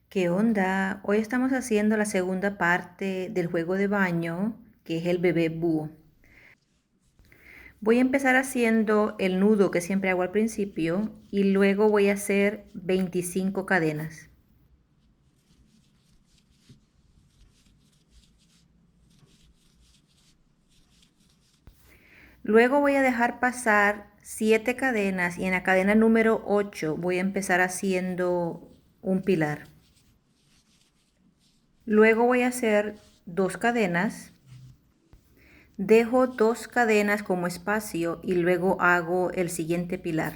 ¿Qué onda? Hoy estamos haciendo la segunda parte del juego de baño, que es el bebé búho. Voy a empezar haciendo el nudo que siempre hago al principio y luego voy a hacer 25 cadenas. Luego voy a dejar pasar 7 cadenas y en la cadena número 8 voy a empezar haciendo un pilar. Luego voy a hacer 2 cadenas. Dejo 2 cadenas como espacio y luego hago el siguiente pilar.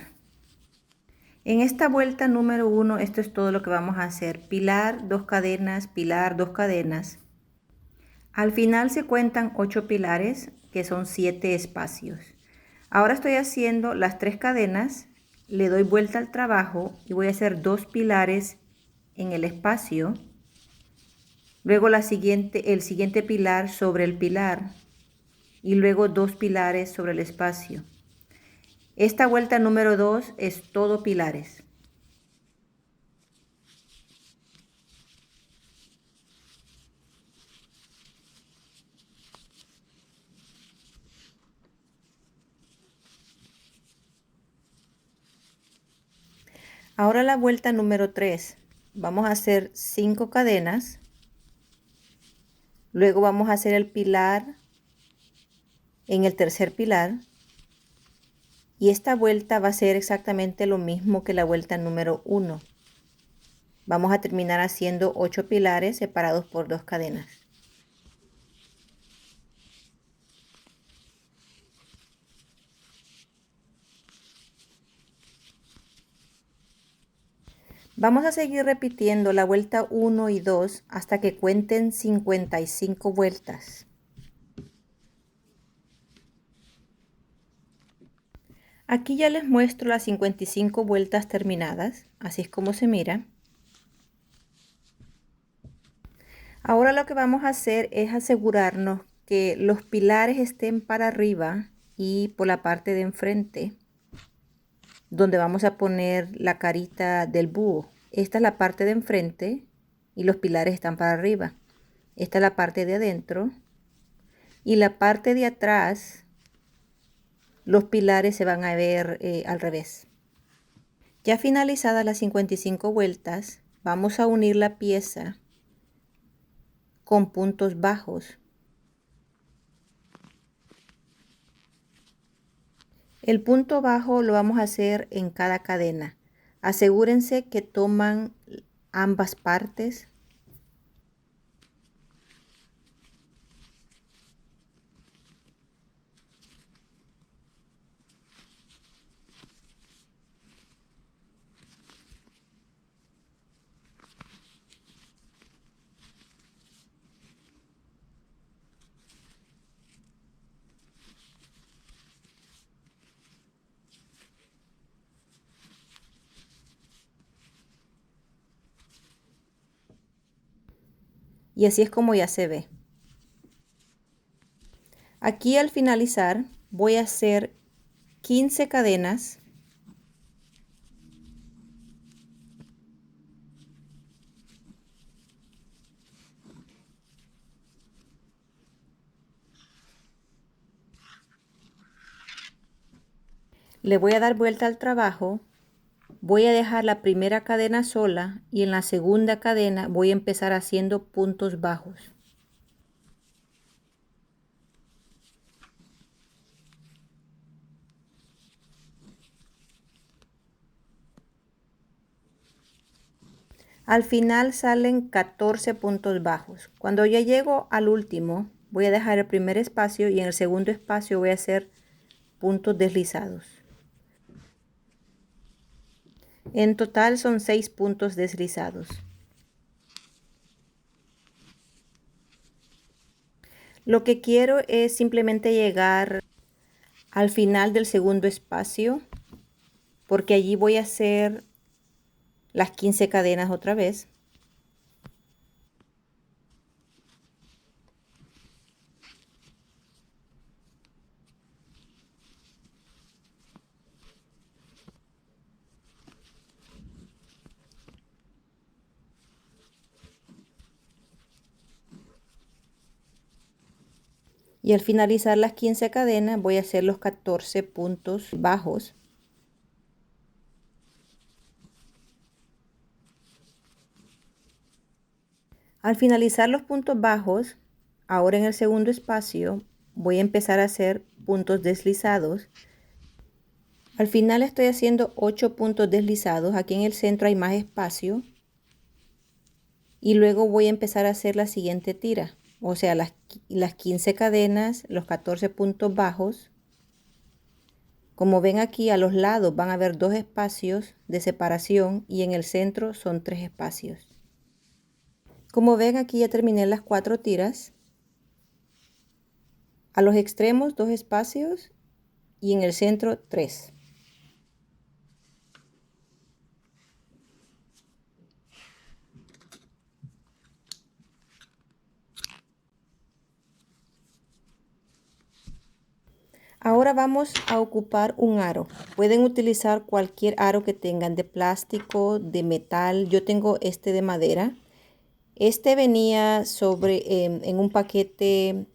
En esta vuelta número 1, esto es todo lo que vamos a hacer. Pilar, 2 cadenas. Al final se cuentan 8 pilares, que son 7 espacios. Ahora estoy haciendo las 3 cadenas, le doy vuelta al trabajo y voy a hacer 2 pilares en el espacio. Luego el siguiente pilar sobre el pilar y luego 2 pilares sobre el espacio. Esta vuelta número 2 es todo pilares. Ahora la vuelta número 3. Vamos a hacer 5 cadenas. Luego vamos a hacer el pilar en el tercer pilar. Y esta vuelta va a ser exactamente lo mismo que la vuelta número 1. Vamos a terminar haciendo 8 pilares separados por 2 cadenas. Vamos a seguir repitiendo la vuelta 1 y 2 hasta que cuenten 55 vueltas. Aquí ya les muestro las 55 vueltas terminadas, así es como se mira. Ahora lo que vamos a hacer es asegurarnos que los pilares estén para arriba y por la parte de enfrente, donde vamos a poner la carita del búho. Esta es la parte de enfrente y los pilares están para arriba. Esta es la parte de adentro y la parte de atrás, los pilares se van a ver al revés. Ya finalizadas las 55 vueltas, vamos a unir la pieza con puntos bajos. El punto bajo lo vamos a hacer en cada cadena. Asegúrense que toman ambas partes. Y así es como ya se ve. Aquí al finalizar voy a hacer 15 cadenas. Le voy a dar vuelta al trabajo. Voy a dejar la primera cadena sola y en la segunda cadena voy a empezar haciendo puntos bajos. Al final salen 14 puntos bajos. Cuando ya llego al último, voy a dejar el primer espacio y en el segundo espacio voy a hacer puntos deslizados. En total son 6 puntos deslizados. Lo que quiero es simplemente llegar al final del segundo espacio, porque allí voy a hacer las 15 cadenas otra vez. Y al finalizar las 15 cadenas voy a hacer los 14 puntos bajos. Al finalizar los puntos bajos, ahora en el segundo espacio voy a empezar a hacer puntos deslizados. Al final estoy haciendo 8 puntos deslizados. Aquí en el centro hay más espacio. Y luego voy a empezar a hacer la siguiente tira. O sea, las 15 cadenas, los 14 puntos bajos. Como ven aquí, a los lados van a haber 2 espacios de separación y en el centro son 3 espacios. Como ven aquí ya terminé las 4 tiras. A los extremos 2 espacios y en el centro 3. Ahora vamos a ocupar un aro. Pueden utilizar cualquier aro que tengan, de plástico, de metal. Yo tengo este de madera. Este venía en un paquete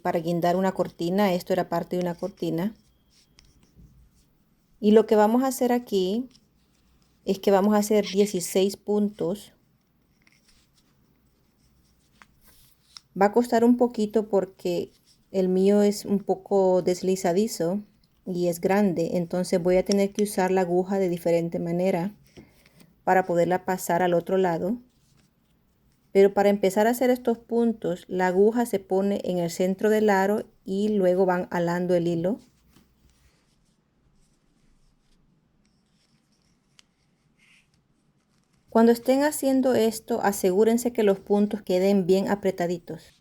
para guindar una cortina. Esto era parte de una cortina. Y lo que vamos a hacer aquí es que vamos a hacer 16 puntos. Va a costar un poquito porque el mío es un poco deslizadizo y es grande. Entonces voy a tener que usar la aguja de diferente manera para poderla pasar al otro lado. Pero para empezar a hacer estos puntos, la aguja se pone en el centro del aro y luego van alando el hilo. Cuando estén haciendo esto, asegúrense que los puntos queden bien apretaditos.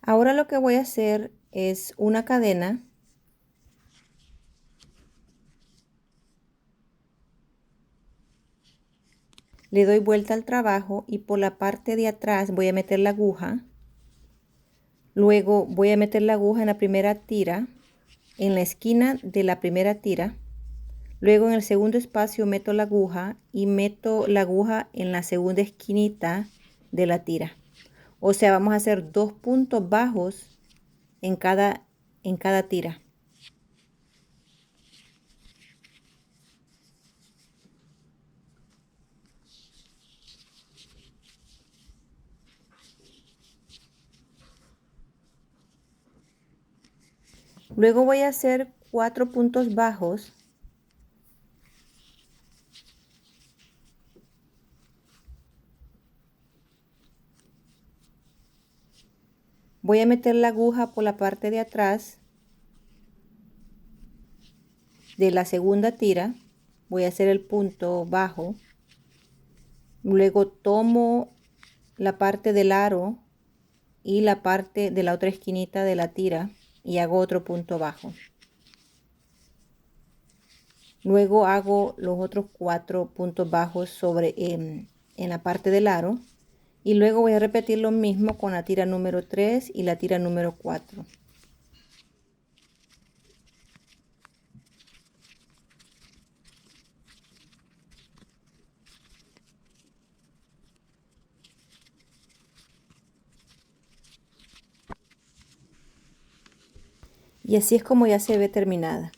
Ahora lo que voy a hacer es una cadena. Le doy vuelta al trabajo y por la parte de atrás voy a meter la aguja. Luego voy a meter la aguja en la primera tira, en la esquina de la primera tira. Luego en el segundo espacio meto la aguja y meto la aguja en la segunda esquinita de la tira. O sea, vamos a hacer 2 puntos bajos en cada tira. Luego voy a hacer 4 puntos bajos. Voy a meter la aguja por la parte de atrás de la segunda tira. Voy a hacer el punto bajo. Luego tomo la parte del aro y la parte de la otra esquinita de la tira y hago otro punto bajo. Luego hago los otros 4 puntos bajos en la parte del aro. Y luego voy a repetir lo mismo con la tira número 3 y la tira número 4. Y así es como ya se ve terminada.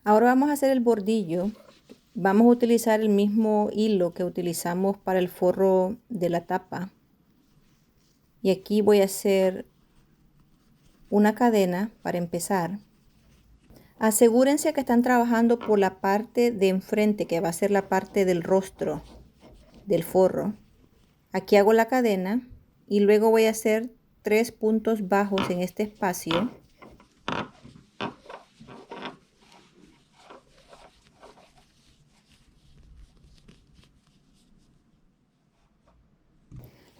Ahora vamos a hacer el bordillo. Vamos a utilizar el mismo hilo que utilizamos para el forro de la tapa. Y aquí voy a hacer una cadena para empezar. Asegúrense que están trabajando por la parte de enfrente, que va a ser la parte del rostro del forro. Aquí hago la cadena y luego voy a hacer 3 puntos bajos en este espacio.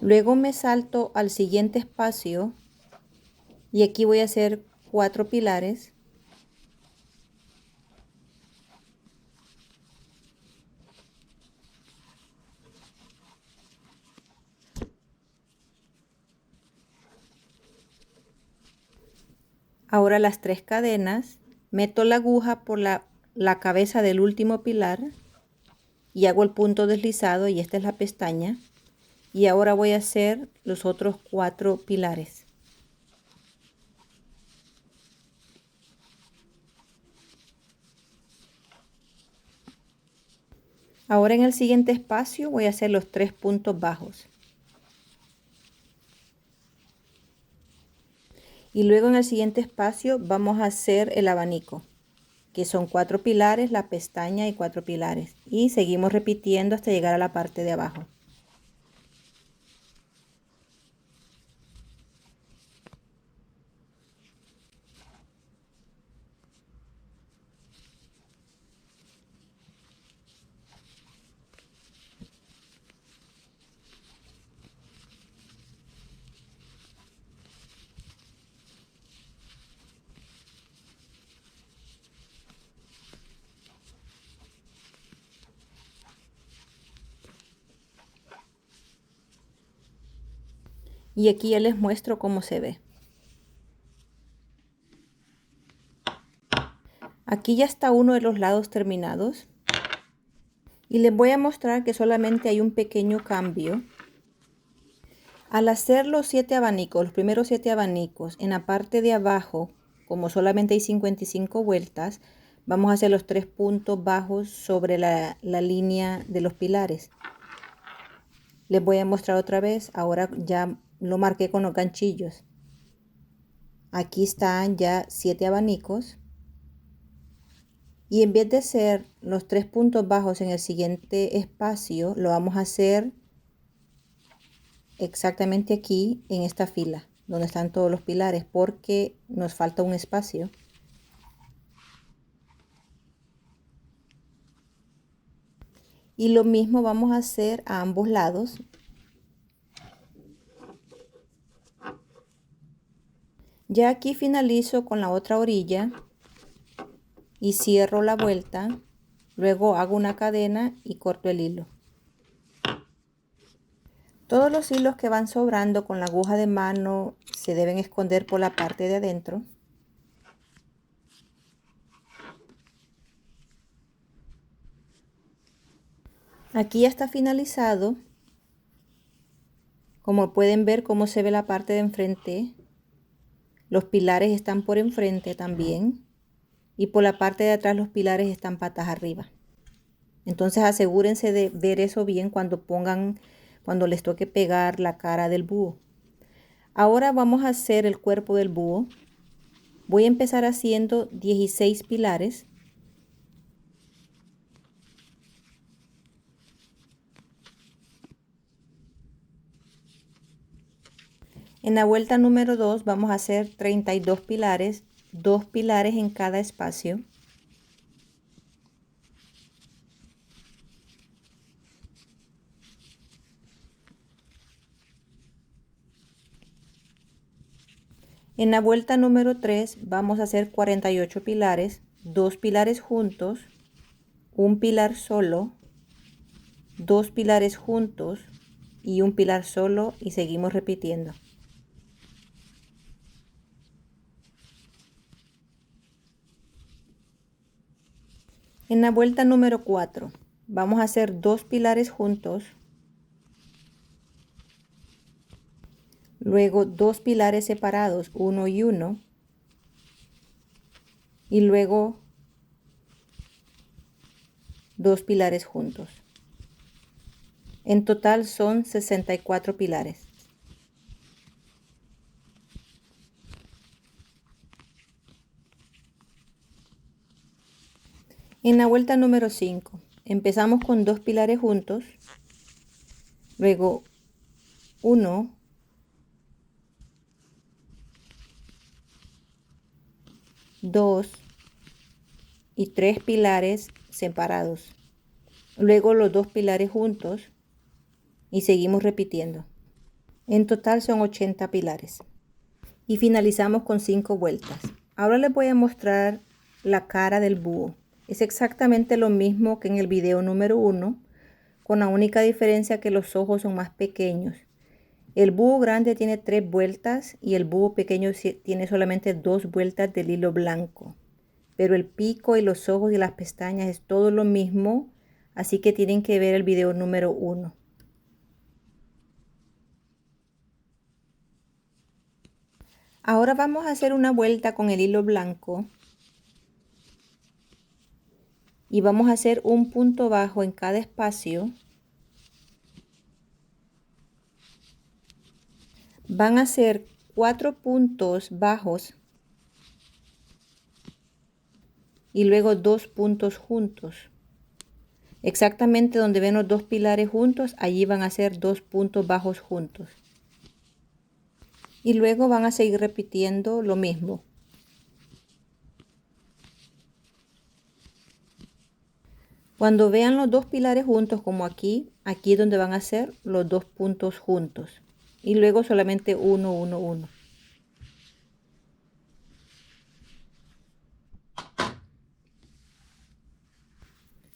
Luego me salto al siguiente espacio y aquí voy a hacer 4 pilares. Ahora las 3 cadenas, meto la aguja por la cabeza del último pilar y hago el punto deslizado y esta es la pestaña. Y ahora voy a hacer los otros 4 pilares. Ahora en el siguiente espacio voy a hacer los 3 puntos bajos. Y luego en el siguiente espacio vamos a hacer el abanico, que son 4 pilares, la pestaña y 4 pilares. Y seguimos repitiendo hasta llegar a la parte de abajo. Y aquí ya les muestro cómo se ve. Aquí ya está uno de los lados terminados. Y les voy a mostrar que solamente hay un pequeño cambio. Al hacer los 7 abanicos, los primeros 7 abanicos, en la parte de abajo, como solamente hay 55 vueltas, vamos a hacer los 3 puntos bajos sobre la línea de los pilares. Les voy a mostrar otra vez, ahora ya lo marqué con los ganchillos. Aquí están ya 7 abanicos. Y en vez de hacer los 3 puntos bajos en el siguiente espacio, lo vamos a hacer exactamente aquí en esta fila donde están todos los pilares porque nos falta un espacio. Y lo mismo vamos a hacer a ambos lados. Ya aquí finalizo con la otra orilla y cierro la vuelta. Luego hago una cadena y corto el hilo. Todos los hilos que van sobrando con la aguja de mano se deben esconder por la parte de adentro. Aquí ya está finalizado. Como pueden ver cómo se ve la parte de enfrente. Los pilares están por enfrente también. Y por la parte de atrás los pilares están patas arriba. Entonces asegúrense de ver eso bien cuando les toque pegar la cara del búho. Ahora vamos a hacer el cuerpo del búho. Voy a empezar haciendo 16 pilares. En la vuelta número 2 vamos a hacer 32 pilares, 2 pilares en cada espacio. En la vuelta número 3 vamos a hacer 48 pilares, 2 pilares juntos, un pilar solo, 2 pilares juntos y un pilar solo y seguimos repitiendo. En la vuelta número 4 vamos a hacer 2 pilares juntos, luego 2 pilares separados, 1 y 1, y luego 2 pilares juntos. En total son 64 pilares. En la vuelta número 5 empezamos con 2 pilares juntos, luego 1, 2 y 3 pilares separados. Luego los 2 pilares juntos y seguimos repitiendo. En total son 80 pilares. Y finalizamos con 5 vueltas. Ahora les voy a mostrar la cara del búho. Es exactamente lo mismo que en el video número 1, con la única diferencia que los ojos son más pequeños. El búho grande tiene 3 vueltas y el búho pequeño tiene solamente 2 vueltas del hilo blanco. Pero el pico y los ojos y las pestañas es todo lo mismo, así que tienen que ver el video número 1. Ahora vamos a hacer una vuelta con el hilo blanco y vamos a hacer un punto bajo en cada espacio. Van a ser 4 puntos bajos y luego 2 puntos juntos. Exactamente donde ven los 2 pilares juntos, allí van a ser 2 puntos bajos juntos. Y luego van a seguir repitiendo lo mismo. Cuando vean los 2 pilares juntos como aquí, aquí es donde van a ser los 2 puntos juntos. Y luego solamente 1, 1, 1.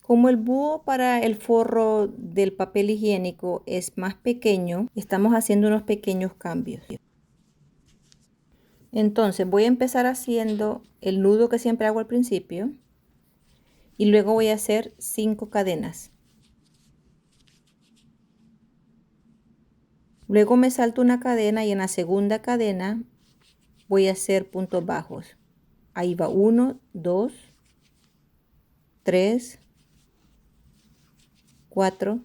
Como el búho para el forro del papel higiénico es más pequeño, estamos haciendo unos pequeños cambios. Entonces voy a empezar haciendo el nudo que siempre hago al principio y luego voy a hacer 5 cadenas. Luego me salto una cadena y en la segunda cadena voy a hacer puntos bajos. Ahí va 1, 2, 3, 4.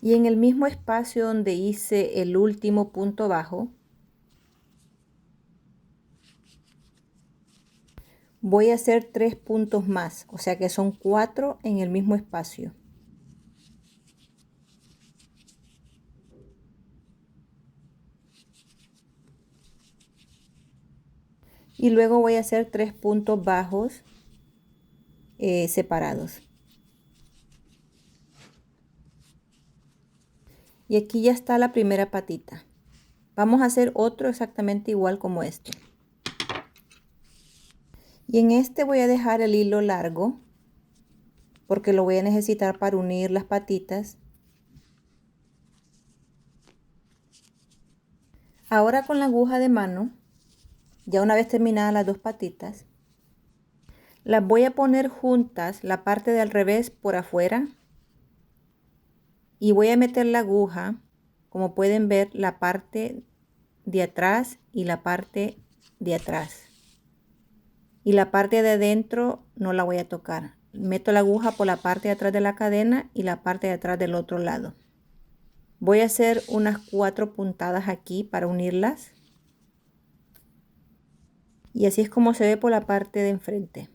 Y en el mismo espacio donde hice el último punto bajo, voy a hacer 3 puntos más, o sea que son 4 en el mismo espacio. Y luego voy a hacer 3 puntos bajos separados. Y aquí ya está la primera patita. Vamos a hacer otro exactamente igual como este. Y en este voy a dejar el hilo largo porque lo voy a necesitar para unir las patitas. Ahora con la aguja de mano, ya una vez terminadas las 2 patitas, las voy a poner juntas, la parte de al revés por afuera. Y voy a meter la aguja, como pueden ver, la parte de atrás y la parte de atrás. Y la parte de adentro no la voy a tocar. Meto la aguja por la parte de atrás de la cadena y la parte de atrás del otro lado. Voy a hacer unas 4 puntadas aquí para unirlas. Y así es como se ve por la parte de enfrente.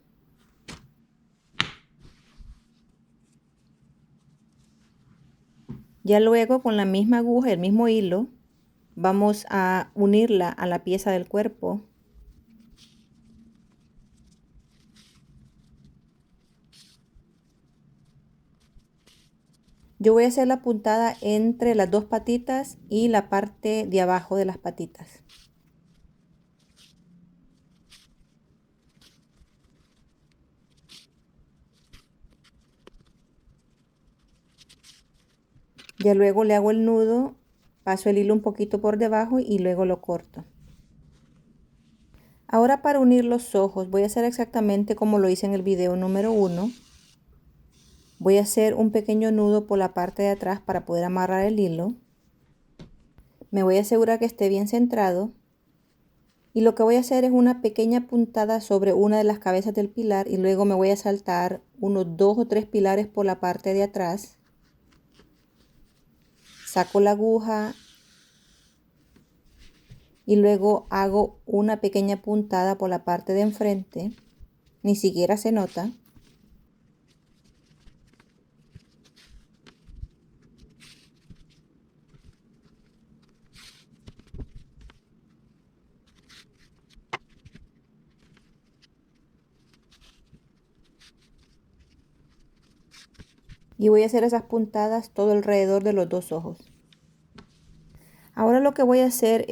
Ya luego con la misma aguja, el mismo hilo, vamos a unirla a la pieza del cuerpo. Yo voy a hacer la puntada entre las 2 patitas y la parte de abajo de las patitas. Ya luego le hago el nudo, paso el hilo un poquito por debajo y luego lo corto. Ahora para unir los ojos voy a hacer exactamente como lo hice en el video número 1. Voy a hacer un pequeño nudo por la parte de atrás para poder amarrar el hilo. Me voy a asegurar que esté bien centrado. Y lo que voy a hacer es una pequeña puntada sobre una de las cabezas del pilar y luego me voy a saltar unos 2 o 3 pilares por la parte de atrás. Saco la aguja y luego hago una pequeña puntada por la parte de enfrente. Ni siquiera se nota. Y voy a hacer esas puntadas todo alrededor de los 2 ojos. que voy a hacer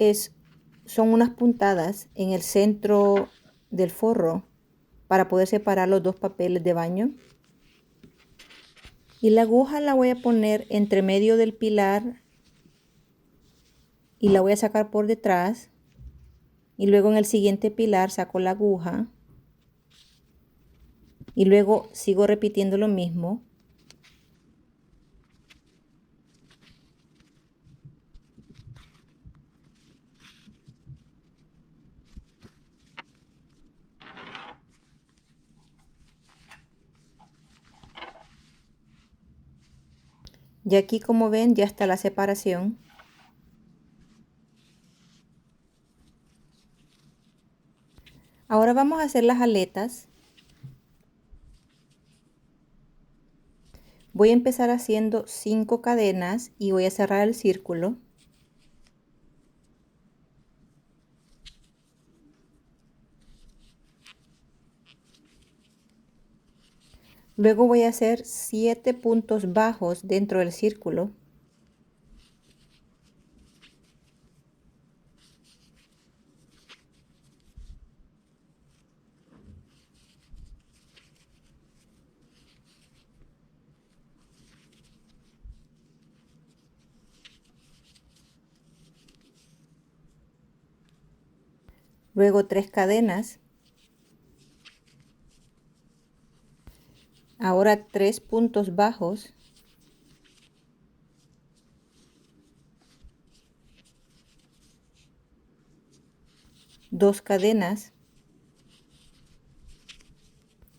son unas puntadas en el centro del forro para poder separar los dos papeles de baño. Y la aguja la voy a poner entre medio del pilar y la voy a sacar por detrás. Y luego en el siguiente pilar saco la aguja. Y luego sigo repitiendo lo mismo. Y aquí, como ven, ya está la separación. Ahora vamos a hacer las aletas. Voy a empezar haciendo 5 cadenas y voy a cerrar el círculo. Luego voy a hacer 7 puntos bajos dentro del círculo. Luego 3 cadenas. Ahora 3 puntos bajos. Dos cadenas.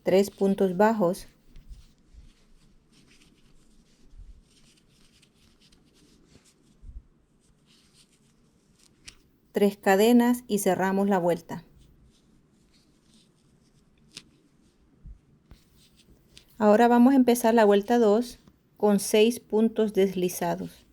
3 puntos bajos. Tres cadenas y cerramos la vuelta. Ahora vamos a empezar la vuelta 2 con 6 puntos deslizados.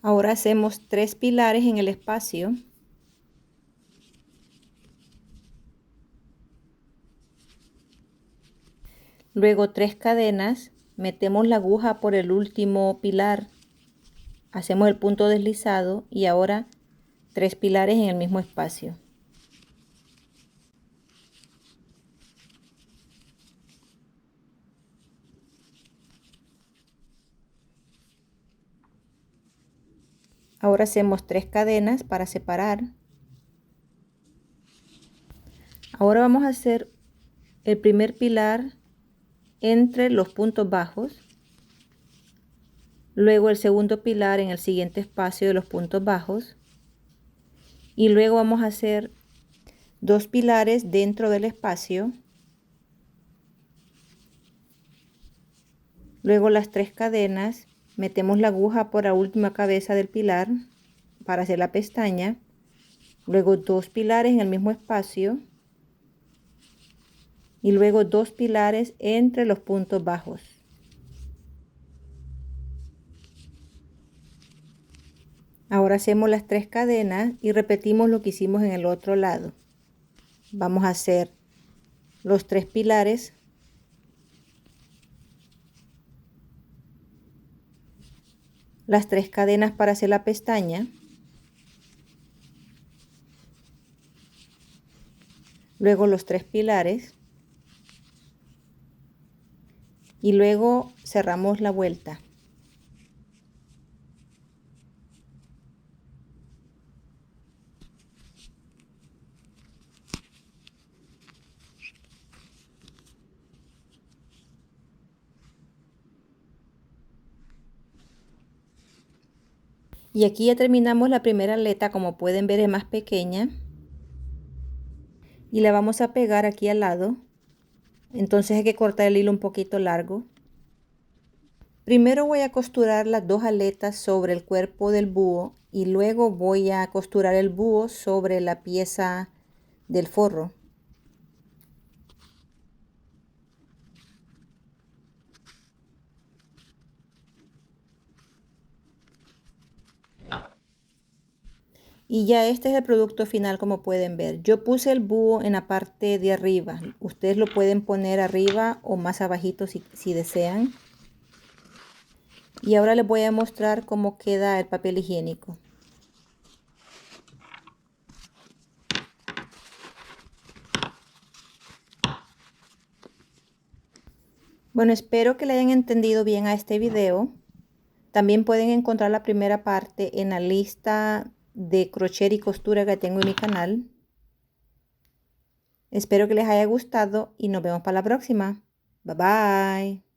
Ahora hacemos 3 pilares en el espacio. Luego 3 cadenas, metemos la aguja por el último pilar, hacemos el punto deslizado y ahora 3 pilares en el mismo espacio. Ahora hacemos 3 cadenas para separar. Ahora vamos a hacer el primer pilar entre los puntos bajos. Luego el segundo pilar en el siguiente espacio de los puntos bajos. Y luego vamos a hacer 2 pilares dentro del espacio. Luego las 3 cadenas, metemos la aguja por la última cabeza del pilar para hacer la pestaña. Luego 2 pilares en el mismo espacio. Y luego 2 pilares entre los puntos bajos. Ahora hacemos las 3 cadenas y repetimos lo que hicimos en el otro lado. Vamos a hacer los 3 pilares, las 3 cadenas para hacer la pestaña, luego los 3 pilares y luego cerramos la vuelta. Y aquí ya terminamos la primera aleta, como pueden ver es más pequeña. Y la vamos a pegar aquí al lado. Entonces hay que cortar el hilo un poquito largo. Primero voy a costurar las 2 aletas sobre el cuerpo del búho y luego voy a costurar el búho sobre la pieza del forro. Y ya este es el producto final, como pueden ver. Yo puse el búho en la parte de arriba. Ustedes lo pueden poner arriba o más abajito si desean. Y ahora les voy a mostrar cómo queda el papel higiénico. Bueno, espero que le hayan entendido bien a este video. También pueden encontrar la primera parte en la lista de crochet y costura que tengo en mi canal. Espero que les haya gustado y nos vemos para la próxima. Bye bye.